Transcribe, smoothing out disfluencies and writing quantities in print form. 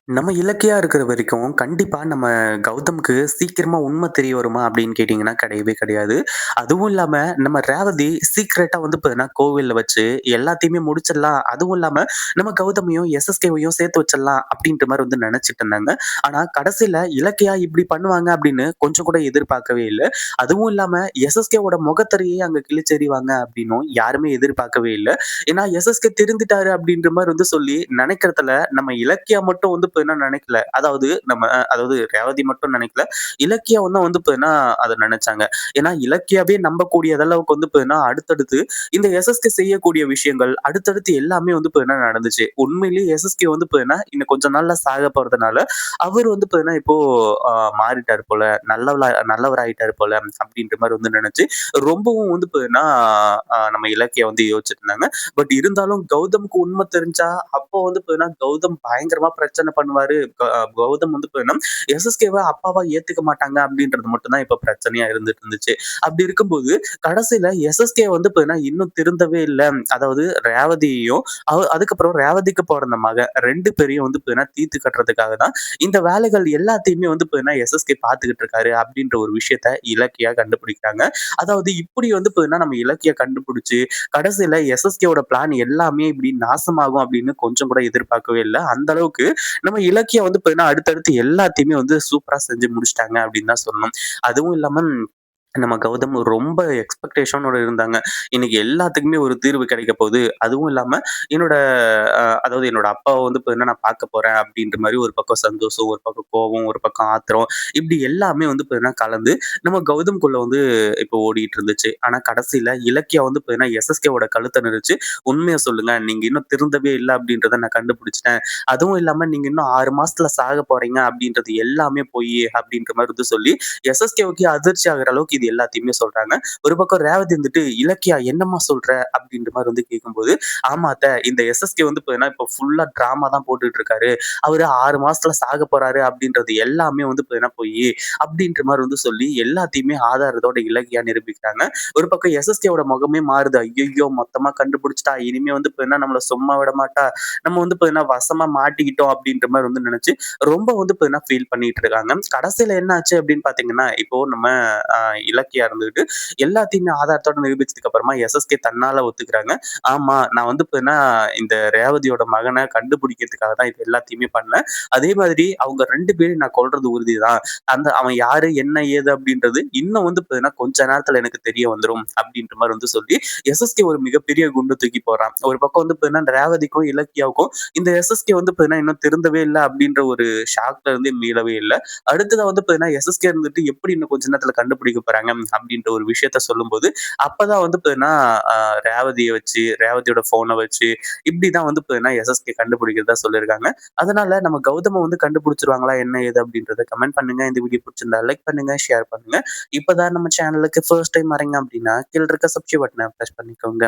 நம்ம இலக்கியா இருக்கிற வரைக்கும், கண்டிப்பா நம்ம கௌதம்க்கு சீக்கிரமா உண்மை தெரிய வருமா அப்படின்னு கேட்டீங்கன்னா, கிடையவே கிடையாது. அதுவும் இல்லாம நம்ம ரேவதி சீக்ரெட்டா வந்து பார்த்தீங்கன்னா, கோவில்ல வச்சு எல்லாத்தையுமே முடிச்சிடலாம். அதுவும் இல்லாம நம்ம கௌதமையும், எஸ்எஸ்கேவையும் சேர்த்து வச்சிடலாம் அப்படின்ற மாரி வந்து நெனச்சுட்டு இருந்தாங்க. ஆனா கடைசியில இலக்கியா இப்படி பண்ணுவாங்க அப்படின்னு கொஞ்சம் கூட எதிர்பார்க்கவே இல்ல. அதுவும் இல்லாம எஸ்எஸ்கேவோட முகத்திரையே அங்க கிழிச்செறிவாங்க அப்படின்னும் யாருமே எதிர்பார்க்கவே இல்ல. ஏன்னா எஸ்எஸ்கே திருந்துட்டாரு அப்படின்ற மாரி வந்து சொல்லி நெனைக்கிறதுல நம்ம இலக்கியா மட்டும் வந்து பார்த்தீங்கன்னா நெனைக்கல. அதாவது ரேவதி மட்டும் நெனைக்கல. இலக்கியாவும் தான் வந்து பார்த்தீங்கன்னா அத நெனைச்சாங்க. ஏன்னா இலக்கியாவே நம்பக்கூடிய அளவுக்கு வந்து பார்த்தீங்கன்னா, அடுத்தடுத்து இந்த எஸ்எஸ்கே செய்யக்கூடிய விஷயங்கள் அடுத்தடுத்து எல்லாமே வந்து பார்த்தீங்கன்னா நடந்துச்சு. உண்மையிலேயே எஸ்எஸ்கே வந்து பார்த்தீங்கன்னா, இன்னும் கொஞ்ச நாள்ல சாக போறதுனால, அவரு வந்து பார்த்தீங்கன்னா இப்போ அ மாறிட்டாரு போல. நல்லவராயிட்டாரு போல அப்படின்ற மாரி வந்து நெனச்சு, ரொம்பவும் வந்து பார்த்தீங்கன்னா, நம்ம இலக்கியா வந்து யோசிச்சுட்டு இருந்தாங்க. பட் இருந்தாலும் கௌதம்க்கு உண்மை தெரிஞ்சா, அப்போ வந்து பார்த்தீங்கன்னா, கௌதம் பயங்கரமா பிரச்சனை பண்ணுவாரு. கௌதம் வந்து பார்த்தீங்கன்னா, எஸ்எஸ்கேவ அப்பாவா ஏத்துக்க மாட்டாங்க அப்படின்றது மட்டும் தான் இப்ப பிரச்சனையா இருந்துட்டு இருந்துச்சு. அப்படி இருக்கும்போது, கடைசியில எஸ்எஸ்கே வந்து பார்த்தீங்கன்னா, இன்னும் திருந்தவே இல்ல. அதாவது ரேவதியையும், அதுக்கப்புறம் ரேவதிக்கு பொறந்த மகன் 2 பேரையும் வந்து பார்த்தீங்கன்னா, தீர்த்து கட்டுறதுக்காக தான் இந்த வேலைகள் எல்லாத்தையுமே வந்து பார்த்தீங்கன்னா, எஸ்எஸ்கே பார்த்துக்கிட்டு இருக்காரு அப்படின்ற ஒரு விஷயத்த இலக்கியா கண்டுபிடிக்கிறாங்க. அதாவது இப்படி வந்து பார்த்தீங்கன்னா, நம்ம இலக்கிய கண்டுபிடிச்சு கடைசியில எஸ்எஸ்கேவோட பிளான் எல்லாமே இப்படி நாசமாகும் அப்படின்னு கொஞ்சம் கூட எதிர்பார்க்கவே இல்ல. அந்த அளவுக்கு நம்ம இலக்கியம் வந்து பார்த்தீங்கன்னா, அடுத்தடுத்து எல்லாத்தையுமே வந்து சூப்பரா செஞ்சு முடிச்சுட்டாங்க அப்படின்னு தான் சொல்லணும். அதுவும் இல்லாம நம்ம கௌதம் ரொம்ப எக்ஸ்பெக்டேஷனோட இருந்தாங்க. இன்னைக்கு எல்லாத்துக்குமே ஒரு தீர்வு கிடைக்க போகுது. அதுவும் இல்லாம என்னோட அதாவது என்னோட அப்பாவ வந்து பார்த்தீங்கன்னா, நான் பார்க்க போறேன் அப்படின்ற மாரி ஒரு பக்கம் சந்தோஷம், ஒரு பக்கம் கோவம், ஒரு பக்கம் ஆத்திரம் இப்படி எல்லாமே வந்து பார்த்தீங்கன்னா கலந்து நம்ம கௌதம்குள்ள வந்து இப்போ ஓடிட்டு இருந்துச்சு. ஆனா கடைசியில இலக்கியா வந்து பார்த்தீங்கன்னா, எஸ்எஸ்கேவோட கழுத்த நெரிச்சு, "உண்மைய சொல்லுங்க. நீங்க இன்னும் திருந்தவே இல்ல அப்படின்றத நான் கண்டுபிடிச்சுட்டேன். அதுவும் இல்லாம நீங்க இன்னும் 6 மாசத்துல சாக போறீங்க அப்படின்றது எல்லாமே பொய்யு" அப்படின்ற மாரி வந்து சொல்லி எஸ்எஸ்கேவுக்கே அதிர்ச்சி ஆகுற அளவுக்கு இது எல்லாத்தையுமே சொல்றாங்க. ஒரு பக்கம் ரேவதி வந்துட்டு, "இலக்கியா என்னம்மா சொல்ற?" அப்படின்ற மாரி வந்து கேட்கும்போது, "ஆமா அத்த, இந்த எஸ்எஸ்கே வந்து பார்த்தீங்கன்னா, இப்போ ஃபுல்லா டிராமா தான் போட்டுட்டு இருக்காரு. அவரு 6 மாசத்துல சாக போறாரு அப்படின்றது எல்லாமே வந்து பார்த்தீங்கன்னா பொய்யி." அப்படின்ற மாரி வந்து சொல்லி எல்லாத்தையுமே ஆதாரத்தோட இலக்கியா நிரூபிக்கிறாங்க. ஒரு பக்கம் எஸ்எஸ்கேவோட முகமே மாறுது. ஐய்யய்யோ! மொத்தமா கண்டுபிடிச்சுட்டா. இனிமே வந்து பார்த்தீங்கன்னா, நம்மள சும்மா விட மாட்டா. நம்ம வந்து பார்த்தீங்கன்னா, வசமா மாட்டிக்கிட்டோம் அப்படின்ற மாரி வந்து நெனச்சு, ரொம்ப வந்து பார்த்தீங்கன்னா ஃபீல் பண்ணிட்டு இருக்காங்க. கடைசியில என்ன ஆச்சு அப்படின்னு பார்த்தீங்கன்னா, இப்போ நம்ம அ இலக்கியா இருந்துகிட்டு எல்லாத்தையுமே ஆதாரத்தோட நிரூபிச்சதுக்கு அப்புறமா எஸ்எஸ்கே தன்னால ஒத்துக்கிறாங்க. ஆமா, நான் வந்து பார்த்தீங்கன்னா, இந்த ரேவதியோட மகன கண்டுபிடிக்கிறதுக்காக தான் இது எல்லாத்தையுமே பண்ணேன். அதே மாதிரி அவங்க 2 பேரையும் நான் கொல்றது உறுதிதான். அவன் யாரு, என்ன, ஏது அப்படின்றது இன்னும் வந்து பார்த்தீங்கன்னா, கொஞ்ச நேரத்துல எனக்கு தெரிய வந்துரும் அப்படின்ற மாரி வந்து சொல்லி, எஸ்எஸ்கே ஒரு மிகப்பெரிய குண்ட தூக்கி போடுறான். ஒரு பக்கம் வந்து பார்த்தீங்கன்னா, ரேவதிக்கும், இலக்கியாவுக்கும் இந்த எஸ்எஸ்கே வந்து பார்த்தீங்கன்னா, இன்னும் திருந்தவே இல்ல அப்படின்ற ஒரு ஷாக்ல இருந்து மீளவே இல்ல. அடுத்ததா வந்து பார்த்தீங்கன்னா, எஸ்எஸ்கே இருந்துட்டு எப்படி இன்னும் கொஞ்ச நேரத்துல கண்டுபிடிக்க போறாங்க அப்படின்ற ஒரு விஷயத்த சொல்லும்போது, அப்பதான் வந்து பார்த்தீங்கன்னா, அ ரேவதிய வச்சு, ரேவதியோட ஃபோன வச்சு, இப்படிதான் வந்து பார்த்தீங்கன்னா, எஸ்எஸ்கே கண்டுபிடிக்கிறதா சொல்லியிருக்காங்க. அதனால நம்ம கௌதம வந்து கண்டுபிடிச்சுருவாங்களா என்ன ஏது அப்படின்றத கமெண்ட் பண்ணுங்க. இந்த வீடியோ பிடிச்சிருந்தா லைக் பண்ணுங்க, ஷேர் பண்ணுங்க. இப்பதான் நம்ம சேனலுக்கு ஃபர்ஸ்ட் டைம் வரீங்க அப்படின்னா, கீழ இருக்க சப்ஸ்கிரைப் பட்டன பிரஸ் பண்ணிக்கோங்க.